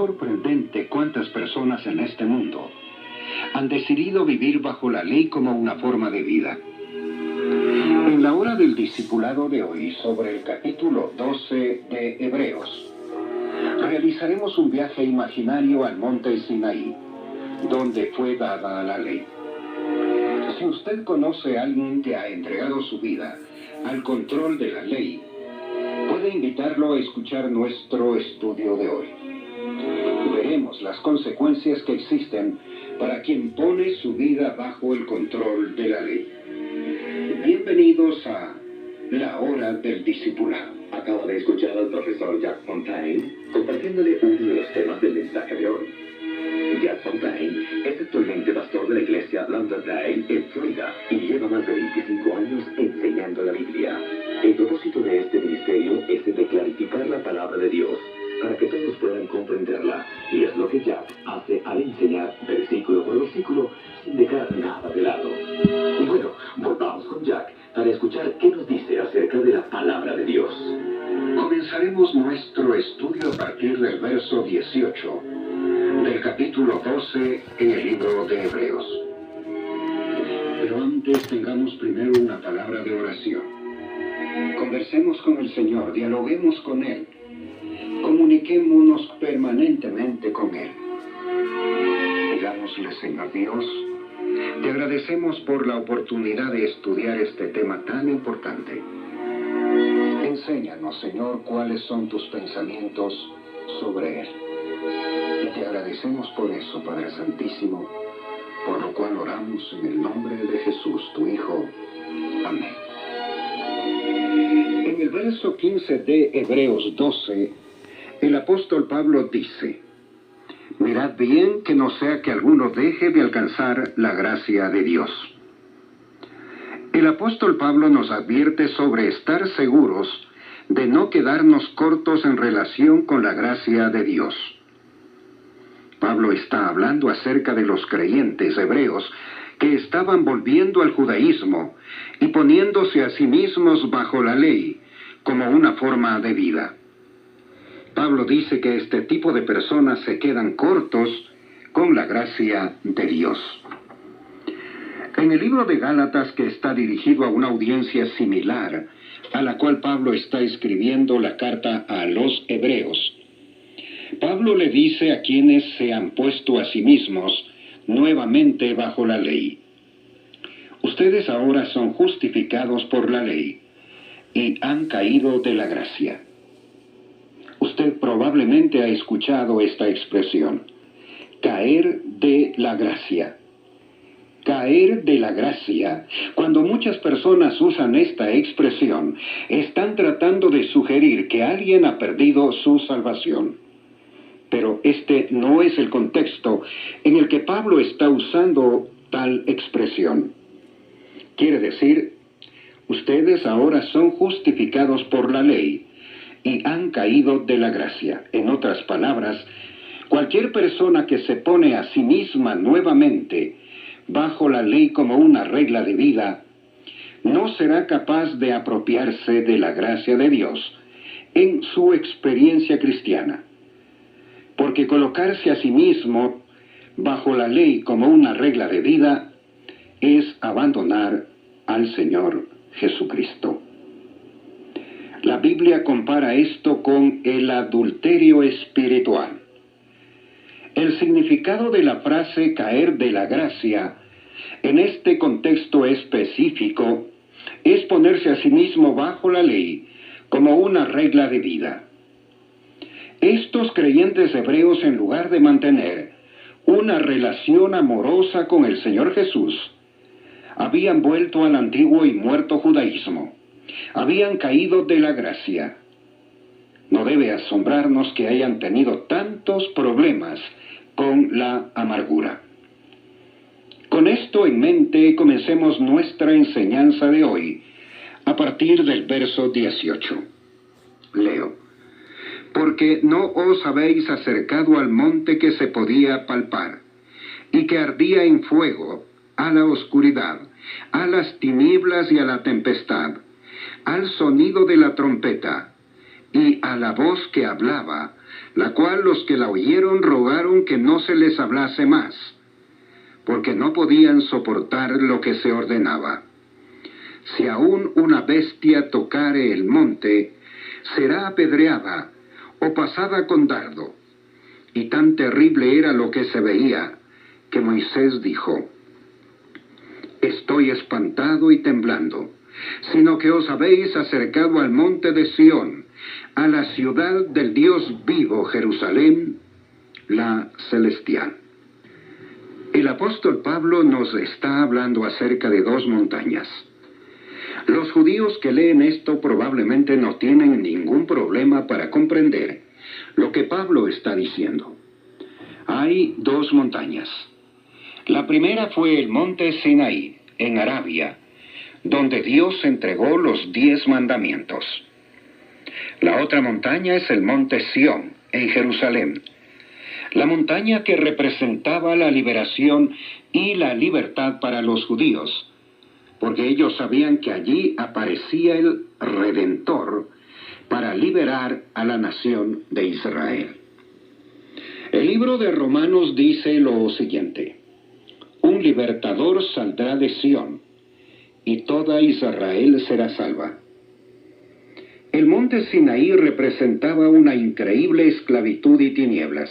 sorprendente cuántas personas en este mundo han decidido vivir bajo la ley como una forma de vida. En la hora del discipulado de hoy, sobre el capítulo 12 de Hebreos, realizaremos un viaje imaginario al monte Sinaí, donde fue dada la ley. Si usted conoce a alguien que ha entregado su vida al control de la ley, puede invitarlo a escuchar nuestro estudio de hoy. Veremos las consecuencias que existen para quien pone su vida bajo el control de la ley. Bienvenidos a la hora del discipulado. Acaba de escuchar al profesor Jack Fontaine compartiéndole uno de los temas del mensaje de hoy. Jack Fontaine es actualmente pastor de la iglesia Lauderdale en Florida y lleva más de 25 años enseñando la Biblia. El propósito de este ministerio es el de clarificar la palabra de Dios para que todos puedan comprenderla, y es lo que Jack hace al enseñar versículo por versículo sin dejar nada de lado. Y bueno, volvamos con Jack para escuchar qué nos dice acerca de la palabra de Dios. Comenzaremos nuestro estudio a partir del verso 18 del capítulo 12 en el libro de Hebreos. Pero antes tengamos primero una palabra de oración. Conversemos con el Señor, dialoguemos con Él, comuniquémonos permanentemente con Él. Digámosle: Señor Dios, te agradecemos por la oportunidad de estudiar este tema tan importante. Enséñanos, Señor, cuáles son tus pensamientos sobre Él. Y te agradecemos por eso, Padre Santísimo, por lo cual oramos en el nombre de Jesús, tu Hijo. Amén. En el verso 15 de Hebreos 12, el apóstol Pablo dice: mirad bien que no sea que alguno deje de alcanzar la gracia de Dios. El apóstol Pablo nos advierte sobre estar seguros de no quedarnos cortos en relación con la gracia de Dios. Pablo está hablando acerca de los creyentes hebreos que estaban volviendo al judaísmo y poniéndose a sí mismos bajo la ley como una forma de vida. Pablo dice que este tipo de personas se quedan cortos con la gracia de Dios. En el libro de Gálatas, que está dirigido a una audiencia similar a la cual Pablo está escribiendo la carta a los hebreos, Pablo le dice a quienes se han puesto a sí mismos nuevamente bajo la ley: ustedes ahora son justificados por la ley y han caído de la gracia. Usted probablemente ha escuchado esta expresión: caer de la gracia. Caer de la gracia. Cuando muchas personas usan esta expresión, están tratando de sugerir que alguien ha perdido su salvación. Pero este no es el contexto en el que Pablo está usando tal expresión. Quiere decir, ustedes ahora son justificados por la ley y han caído de la gracia. En otras palabras, cualquier persona que se pone a sí misma nuevamente bajo la ley como una regla de vida, no será capaz de apropiarse de la gracia de Dios en su experiencia cristiana. Porque colocarse a sí mismo bajo la ley como una regla de vida es abandonar al Señor Jesucristo. La Biblia compara esto con el adulterio espiritual. El significado de la frase caer de la gracia en este contexto específico es ponerse a sí mismo bajo la ley como una regla de vida. Estos creyentes hebreos, en lugar de mantener una relación amorosa con el Señor Jesús, habían vuelto al antiguo y muerto judaísmo. Habían caído de la gracia. No debe asombrarnos que hayan tenido tantos problemas con la amargura. Con esto en mente, comencemos nuestra enseñanza de hoy, a partir del verso 18. Leo: porque no os habéis acercado al monte que se podía palpar, y que ardía en fuego, a la oscuridad, a las tinieblas y a la tempestad, al sonido de la trompeta, y a la voz que hablaba, la cual los que la oyeron rogaron que no se les hablase más, porque no podían soportar lo que se ordenaba. Si aún una bestia tocare el monte, será apedreada o pasada con dardo. Y tan terrible era lo que se veía, que Moisés dijo: estoy espantado y temblando, sino que os habéis acercado al monte de Sión, a la ciudad del Dios vivo, Jerusalén, la celestial. El apóstol Pablo nos está hablando acerca de dos montañas. Los judíos que leen esto probablemente no tienen ningún problema para comprender lo que Pablo está diciendo. Hay dos montañas. La primera fue el monte Sinaí, en Arabia, donde Dios entregó los 10 mandamientos. La otra montaña es el monte Sión, en Jerusalén, la montaña que representaba la liberación y la libertad para los judíos, porque ellos sabían que allí aparecía el Redentor para liberar a la nación de Israel. El libro de Romanos dice lo siguiente: un libertador saldrá de Sión, y toda Israel será salva. El monte Sinaí representaba una increíble esclavitud y tinieblas.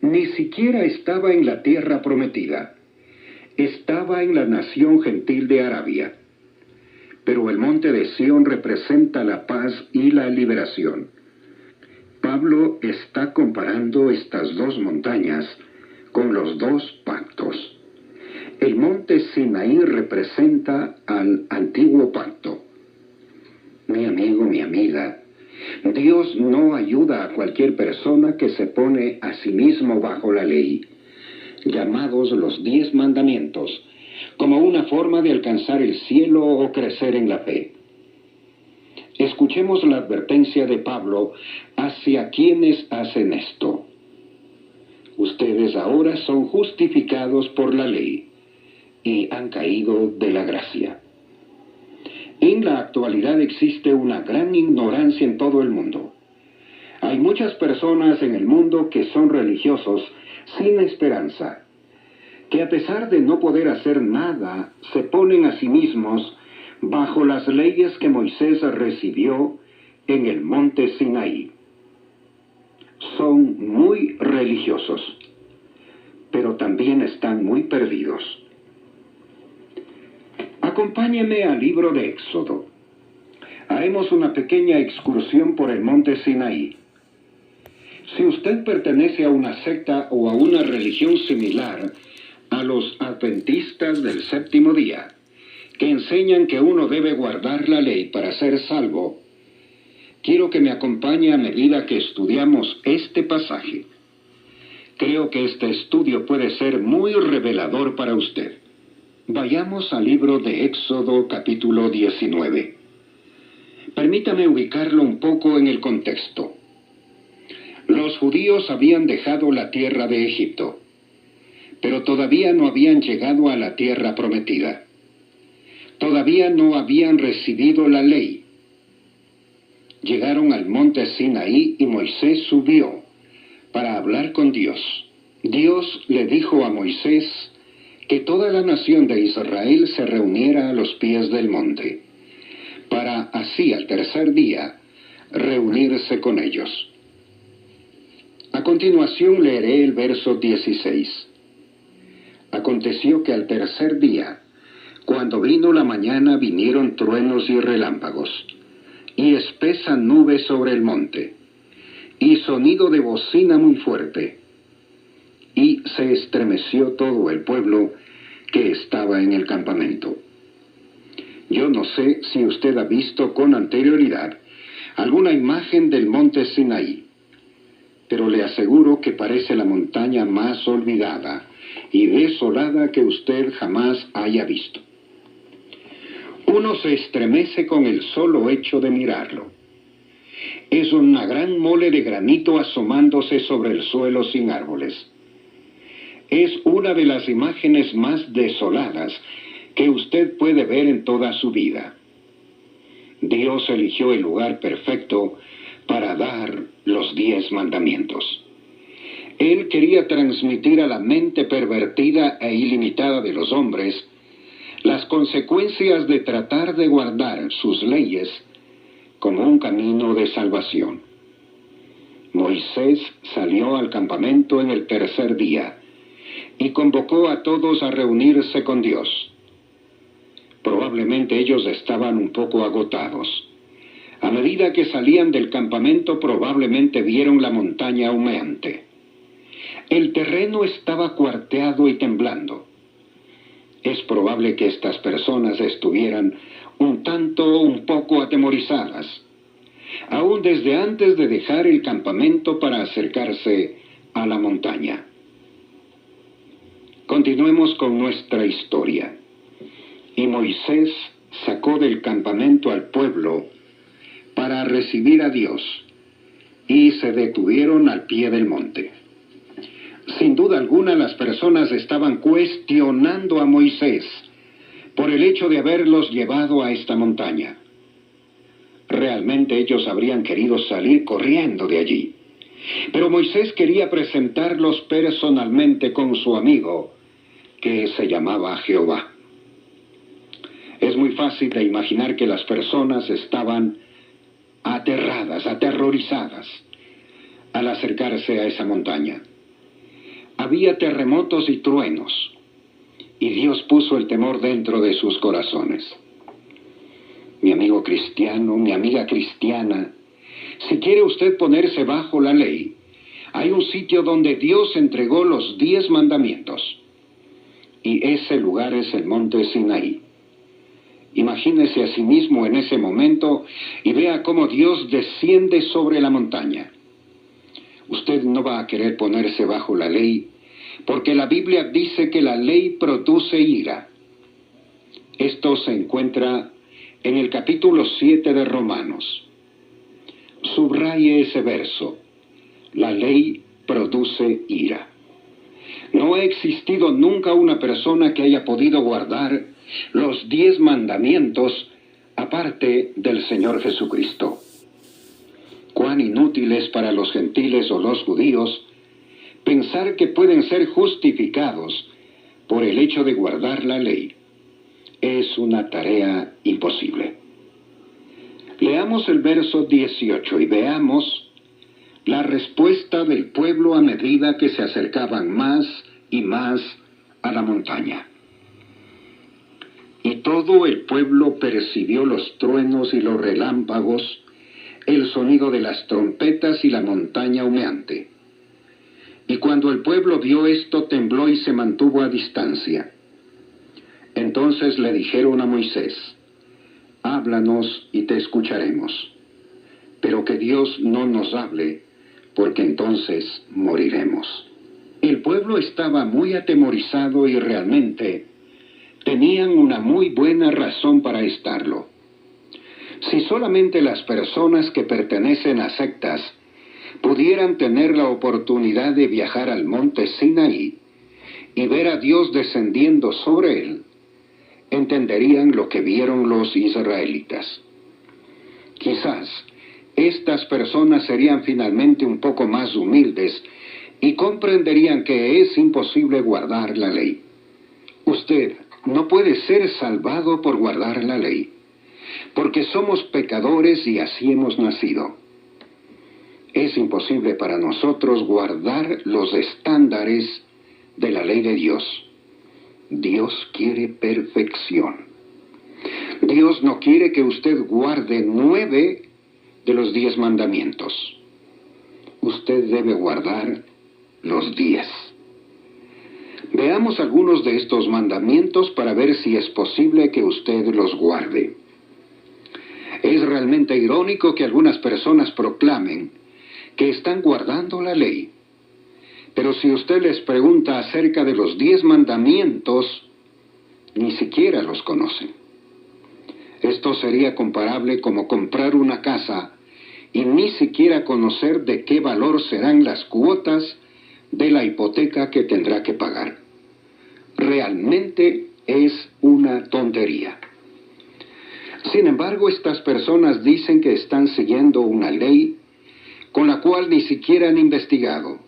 Ni siquiera estaba en la tierra prometida. Estaba en la nación gentil de Arabia. Pero el monte de Sión representa la paz y la liberación. Pablo está comparando estas dos montañas con los dos pactos. El monte Sinaí representa al antiguo pacto. Mi amigo, mi amiga, Dios no ayuda a cualquier persona que se pone a sí mismo bajo la ley, llamados los 10 mandamientos, como una forma de alcanzar el cielo o crecer en la fe. Escuchemos la advertencia de Pablo hacia quienes hacen esto. Ustedes ahora son justificados por la ley y han caído de la gracia. En la actualidad existe una gran ignorancia en todo el mundo. Hay muchas personas en el mundo que son religiosos sin esperanza, que a pesar de no poder hacer nada, se ponen a sí mismos bajo las leyes que Moisés recibió en el monte Sinaí. Son muy religiosos, pero también están muy perdidos. Acompáñeme al libro de Éxodo. Haremos una pequeña excursión por el monte Sinaí. Si usted pertenece a una secta o a una religión similar a los adventistas del séptimo día, que enseñan que uno debe guardar la ley para ser salvo, quiero que me acompañe a medida que estudiamos este pasaje. Creo que este estudio puede ser muy revelador para usted. Vayamos al libro de Éxodo capítulo 19. Permítame ubicarlo un poco en el contexto. Los judíos habían dejado la tierra de Egipto, pero todavía no habían llegado a la tierra prometida. Todavía no habían recibido la ley. Llegaron al monte Sinaí y Moisés subió para hablar con Dios. Dios le dijo a Moisés que toda la nación de Israel se reuniera a los pies del monte, para así al tercer día reunirse con ellos. A continuación leeré el verso 16. Aconteció que al tercer día, cuando vino la mañana, vinieron truenos y relámpagos, y espesa nube sobre el monte, y sonido de bocina muy fuerte, y se estremeció todo el pueblo que estaba en el campamento. Yo no sé si usted ha visto con anterioridad alguna imagen del monte Sinaí, pero le aseguro que parece la montaña más olvidada y desolada que usted jamás haya visto. Uno se estremece con el solo hecho de mirarlo. Es una gran mole de granito asomándose sobre el suelo sin árboles. Es una de las imágenes más desoladas que usted puede ver en toda su vida. Dios eligió el lugar perfecto para dar los 10 mandamientos. Él quería transmitir a la mente pervertida e ilimitada de los hombres las consecuencias de tratar de guardar sus leyes como un camino de salvación. Moisés salió al campamento en el tercer día y convocó a todos a reunirse con Dios. Probablemente ellos estaban un poco agotados. A medida que salían del campamento, probablemente vieron la montaña humeante. El terreno estaba cuarteado y temblando. Es probable que estas personas estuvieran un poco atemorizadas, aún desde antes de dejar el campamento para acercarse a la montaña. Continuemos con nuestra historia. Y Moisés sacó del campamento al pueblo para recibir a Dios, y se detuvieron al pie del monte. Sin duda alguna, las personas estaban cuestionando a Moisés por el hecho de haberlos llevado a esta montaña. Realmente ellos habrían querido salir corriendo de allí. Pero Moisés quería presentarlos personalmente con su amigo, que se llamaba Jehová. Es muy fácil de imaginar que las personas estaban aterradas, aterrorizadas, al acercarse a esa montaña. Había terremotos y truenos, y Dios puso el temor dentro de sus corazones. Mi amigo cristiano, mi amiga cristiana, si quiere usted ponerse bajo la ley, hay un sitio donde Dios entregó los 10 mandamientos, y ese lugar es el monte Sinaí. Imagínese a sí mismo en ese momento y vea cómo Dios desciende sobre la montaña. Usted no va a querer ponerse bajo la ley, porque la Biblia dice que la ley produce ira. Esto se encuentra en el capítulo 7 de Romanos. Subraye ese verso. La ley produce ira. No ha existido nunca una persona que haya podido guardar los 10 mandamientos aparte del Señor Jesucristo. Cuán inútil es para los gentiles o los judíos pensar que pueden ser justificados por el hecho de guardar la ley. Es una tarea imposible. Leamos el verso 18 y veamos la respuesta del pueblo a medida que se acercaban más y más a la montaña. Y todo el pueblo percibió los truenos y los relámpagos, el sonido de las trompetas y la montaña humeante. Y cuando el pueblo vio esto, tembló y se mantuvo a distancia. Entonces le dijeron a Moisés: háblanos y te escucharemos, pero que Dios no nos hable, porque entonces moriremos. El pueblo estaba muy atemorizado y realmente tenían una muy buena razón para estarlo. Si solamente las personas que pertenecen a sectas pudieran tener la oportunidad de viajar al monte Sinaí y ver a Dios descendiendo sobre él, entenderían lo que vieron los israelitas. Quizás estas personas serían finalmente un poco más humildes y comprenderían que es imposible guardar la ley. Usted no puede ser salvado por guardar la ley, porque somos pecadores y así hemos nacido. Es imposible para nosotros guardar los estándares de la ley de Dios. Dios quiere perfección. Dios no quiere que usted guarde 9 de los 10 mandamientos. Usted debe guardar los 10. Veamos algunos de estos mandamientos para ver si es posible que usted los guarde. Es realmente irónico que algunas personas proclamen que están guardando la ley, pero si usted les pregunta acerca de los 10 mandamientos, ni siquiera los conocen. Esto sería comparable como comprar una casa y ni siquiera conocer de qué valor serán las cuotas de la hipoteca que tendrá que pagar. Realmente es una tontería. Sin embargo, estas personas dicen que están siguiendo una ley con la cual ni siquiera han investigado.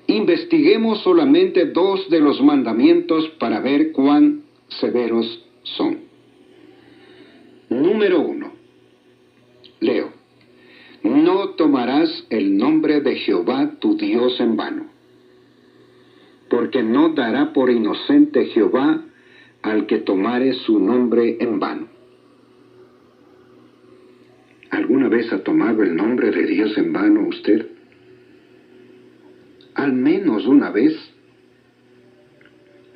Investiguemos solamente 2 de los mandamientos para ver cuán severos son. Número 1. Leo. No tomarás el nombre de Jehová tu Dios en vano, porque no dará por inocente Jehová al que tomare su nombre en vano. ¿Alguna vez ha tomado el nombre de Dios en vano usted? Al menos una vez.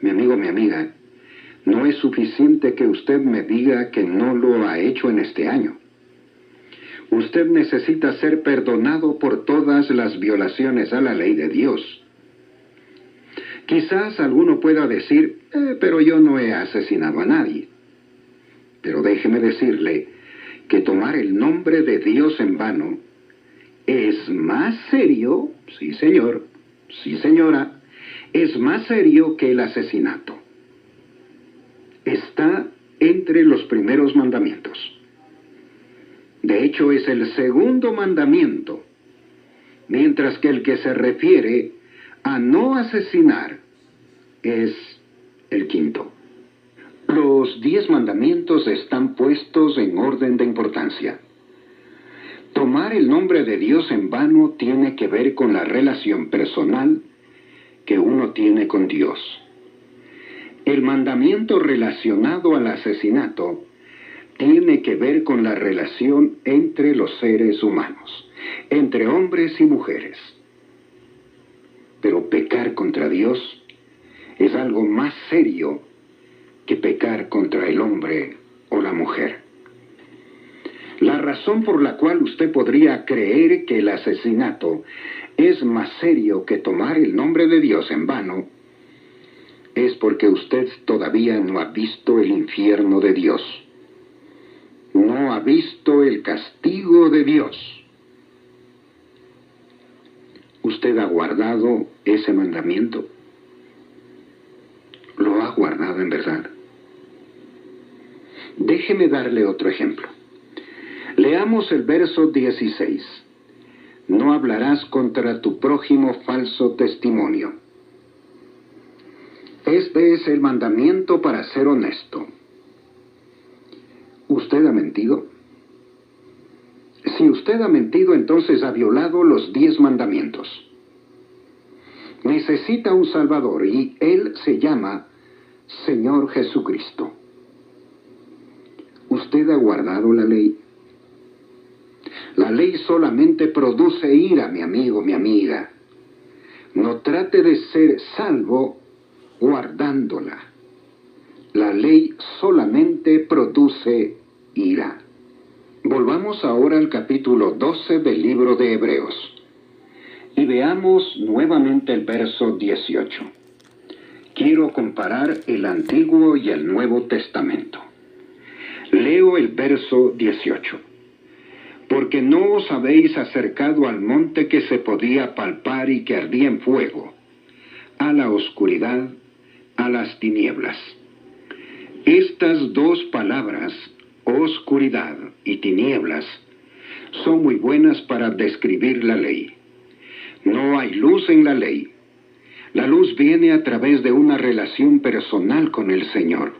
Mi amigo, mi amiga, no es suficiente que usted me diga que no lo ha hecho en este año. Usted necesita ser perdonado por todas las violaciones a la ley de Dios. Quizás alguno pueda decir, pero yo no he asesinado a nadie. Pero déjeme decirle que tomar el nombre de Dios en vano es más serio, sí señor, sí señora, es más serio que el asesinato. Está entre los primeros mandamientos. De hecho, es el segundo mandamiento, mientras que el que se refiere a no asesinar es el quinto. Los 10 mandamientos están puestos en orden de importancia. Tomar el nombre de Dios en vano tiene que ver con la relación personal que uno tiene con Dios. El mandamiento relacionado al asesinato tiene que ver con la relación entre los seres humanos, entre hombres y mujeres. Pero pecar contra Dios es algo más serio que pecar contra el hombre o la mujer. La razón por la cual usted podría creer que el asesinato es más serio que tomar el nombre de Dios en vano es porque usted todavía no ha visto el infierno de Dios. No ha visto el castigo de Dios. ¿Usted ha guardado ese mandamiento? ¿Lo ha guardado en verdad? Déjeme darle otro ejemplo. Leamos el verso 16. No hablarás contra tu prójimo falso testimonio. Este es el mandamiento para ser honesto. ¿Usted ha mentido? Si usted ha mentido, entonces ha violado los 10 mandamientos. Necesita un Salvador y Él se llama Señor Jesucristo. ¿Usted ha guardado la ley? La ley solamente produce ira, mi amigo, mi amiga. No trate de ser salvo guardándola. La ley solamente produce ira. Volvamos ahora al capítulo 12 del libro de Hebreos y veamos nuevamente el verso 18. Quiero comparar el Antiguo y el Nuevo Testamento. Leo el verso 18. Porque no os habéis acercado al monte que se podía palpar y que ardía en fuego, a la oscuridad, a las tinieblas. Estas 2 palabras, oscuridad y tinieblas, son muy buenas para describir la ley. No hay luz en la ley. La luz viene a través de una relación personal con el Señor.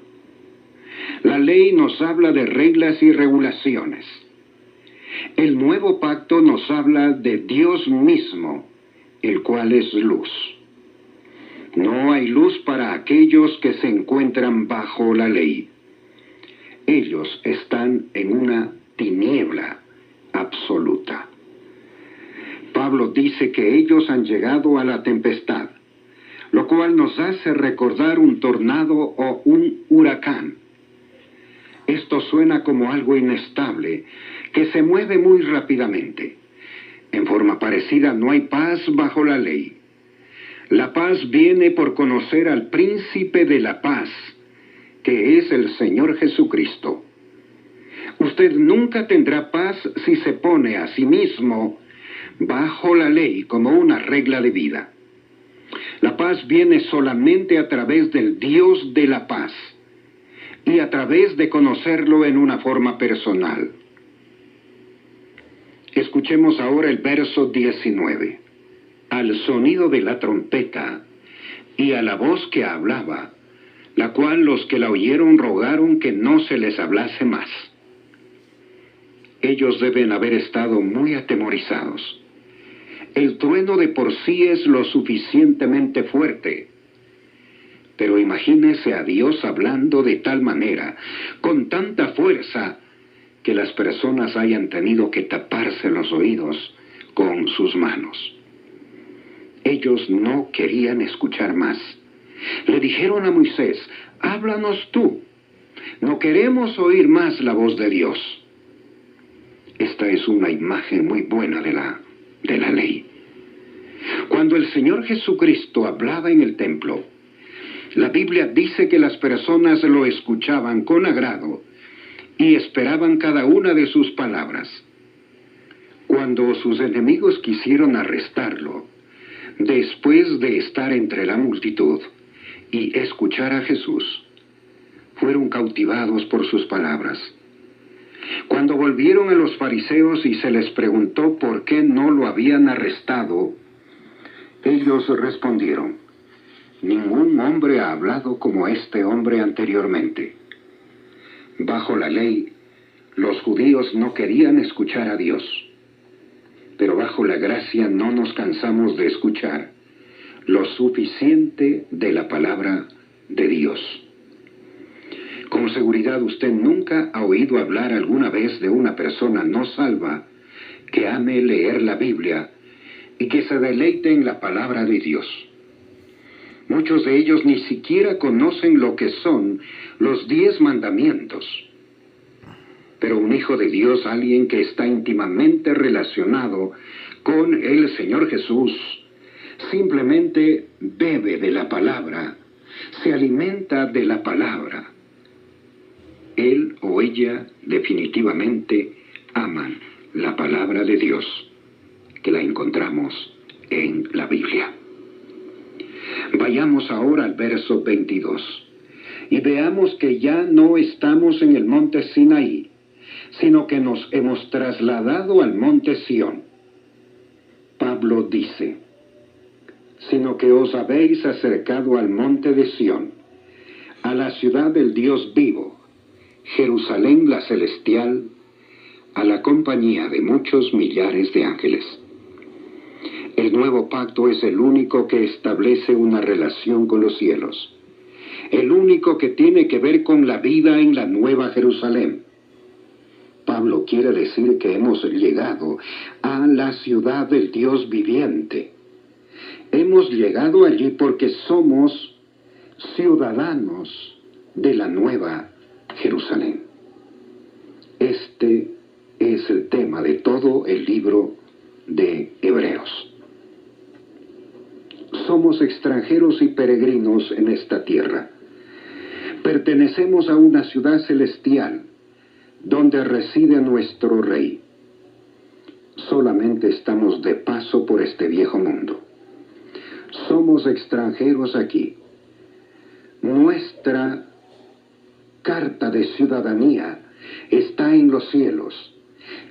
La ley nos habla de reglas y regulaciones. El nuevo pacto nos habla de Dios mismo, el cual es luz. No hay luz para aquellos que se encuentran bajo la ley. Ellos están en una tiniebla absoluta. Pablo dice que ellos han llegado a la tempestad, lo cual nos hace recordar un tornado o un huracán. Esto suena como algo inestable, que se mueve muy rápidamente. En forma parecida, no hay paz bajo la ley. La paz viene por conocer al príncipe de la paz, que es el Señor Jesucristo. Usted nunca tendrá paz si se pone a sí mismo bajo la ley como una regla de vida. La paz viene solamente a través del Dios de la paz y a través de conocerlo en una forma personal. Escuchemos ahora el verso 19. Al sonido de la trompeta y a la voz que hablaba, la cual los que la oyeron rogaron que no se les hablase más. Ellos deben haber estado muy atemorizados. El trueno de por sí es lo suficientemente fuerte, pero imagínese a Dios hablando de tal manera, con tanta fuerza, que las personas hayan tenido que taparse los oídos con sus manos. Ellos no querían escuchar más. Le dijeron a Moisés: háblanos tú, no queremos oír más la voz de Dios. Esta es una imagen muy buena de la ley. Cuando el Señor Jesucristo hablaba en el templo, la Biblia dice que las personas lo escuchaban con agrado y esperaban cada una de sus palabras. Cuando sus enemigos quisieron arrestarlo, después de estar entre la multitud y escuchar a Jesús, fueron cautivados por sus palabras. Cuando volvieron a los fariseos y se les preguntó por qué no lo habían arrestado, ellos respondieron: ningún hombre ha hablado como este hombre anteriormente. Bajo la ley, los judíos no querían escuchar a Dios. Pero bajo la gracia no nos cansamos de escuchar lo suficiente de la palabra de Dios. Con seguridad usted nunca ha oído hablar alguna vez de una persona no salva que ame leer la Biblia y que se deleite en la palabra de Dios. Muchos de ellos ni siquiera conocen lo que son los 10 mandamientos. Pero un hijo de Dios, alguien que está íntimamente relacionado con el Señor Jesús, simplemente bebe de la palabra, se alimenta de la palabra. Él o ella definitivamente aman la palabra de Dios, que la encontramos en la Biblia. Vayamos ahora al verso 22 y veamos que ya no estamos en el monte Sinaí, sino que nos hemos trasladado al monte Sión. Pablo dice: sino que os habéis acercado al monte de Sión, a la ciudad del Dios vivo, Jerusalén la celestial, a la compañía de muchos millares de ángeles. El nuevo pacto es el único que establece una relación con los cielos, el único que tiene que ver con la vida en la nueva Jerusalén. Pablo quiere decir que hemos llegado a la ciudad del Dios viviente. Hemos llegado allí porque somos ciudadanos de la nueva Jerusalén. Este es el tema de todo el libro de Hebreos. Somos extranjeros y peregrinos en esta tierra. Pertenecemos a una ciudad celestial donde reside nuestro Rey. Solamente estamos de paso por este viejo mundo. Somos extranjeros aquí. Nuestra carta de ciudadanía está en los cielos,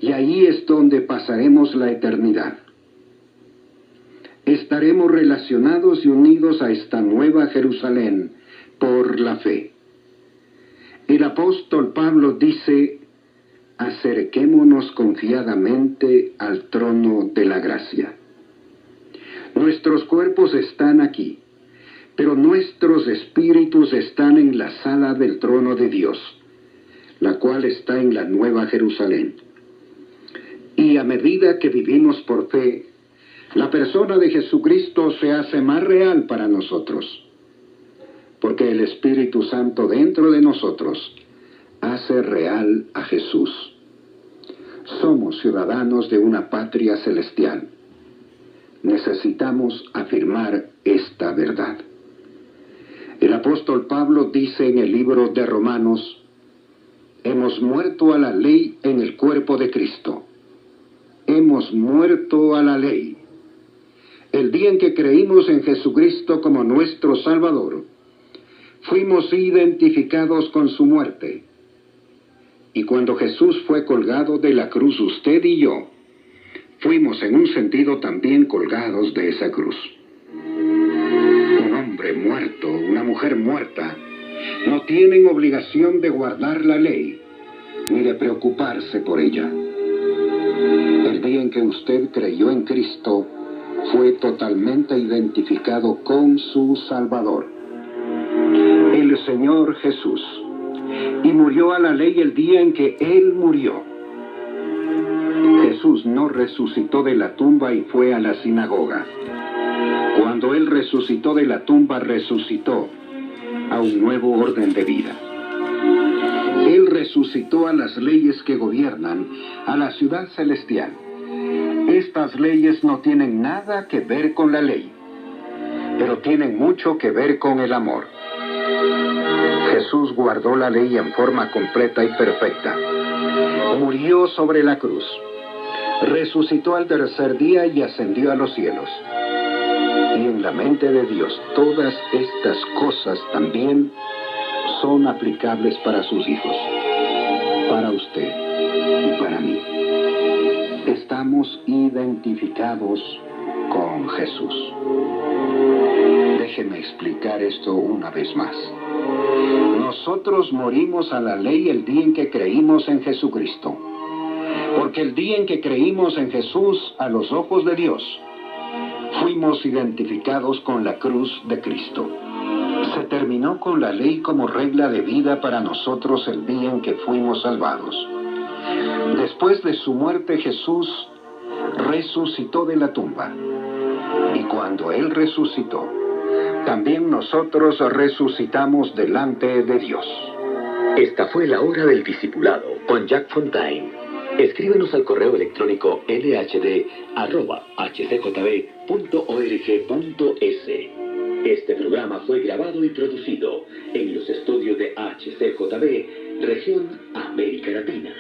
y ahí es donde pasaremos la eternidad. Estaremos relacionados y unidos a esta nueva Jerusalén por la fe. El apóstol Pablo dice: acerquémonos confiadamente al trono de la gracia. Nuestros cuerpos están aquí, pero nuestros espíritus están en la sala del trono de Dios, la cual está en la nueva Jerusalén. Y a medida que vivimos por fe, la persona de Jesucristo se hace más real para nosotros, porque el Espíritu Santo dentro de nosotros hace real a Jesús. Somos ciudadanos de una patria celestial. Necesitamos afirmar esta verdad. El apóstol Pablo dice en el libro de Romanos: hemos muerto a la ley en el cuerpo de Cristo. Hemos muerto a la ley. El día en que creímos en Jesucristo como nuestro Salvador, fuimos identificados con su muerte. Y cuando Jesús fue colgado de la cruz, usted y yo fuimos en un sentido también colgados de esa cruz. Un hombre muerto, una mujer muerta, no tienen obligación de guardar la ley, ni de preocuparse por ella. El día en que usted creyó en Cristo, fue totalmente identificado con su Salvador, el Señor Jesús, y murió a la ley el día en que Él murió. Jesús no resucitó de la tumba y fue a la sinagoga. Cuando Él resucitó de la tumba, resucitó a un nuevo orden de vida. Él resucitó a las leyes que gobiernan, a la ciudad celestial. Estas leyes no tienen nada que ver con la ley, pero tienen mucho que ver con el amor. Jesús guardó la ley en forma completa y perfecta. Murió sobre la cruz, resucitó al tercer día y ascendió a los cielos. Y en la mente de Dios, todas estas cosas también son aplicables para sus hijos, para usted y para mí. Estamos identificados con Jesús. Déjeme explicar esto una vez más. Nosotros morimos a la ley el día en que creímos en Jesucristo. Porque el día en que creímos en Jesús, a los ojos de Dios, fuimos identificados con la cruz de Cristo. Se terminó con la ley como regla de vida para nosotros el día en que fuimos salvados. Después de su muerte, Jesús resucitó de la tumba. Y cuando Él resucitó, también nosotros resucitamos delante de Dios. Esta fue la hora del discipulado con Jack Fontaine. Escríbenos al correo electrónico lhd@hcjb.org.es. Este programa fue grabado y producido en los estudios de HCJB, región América Latina.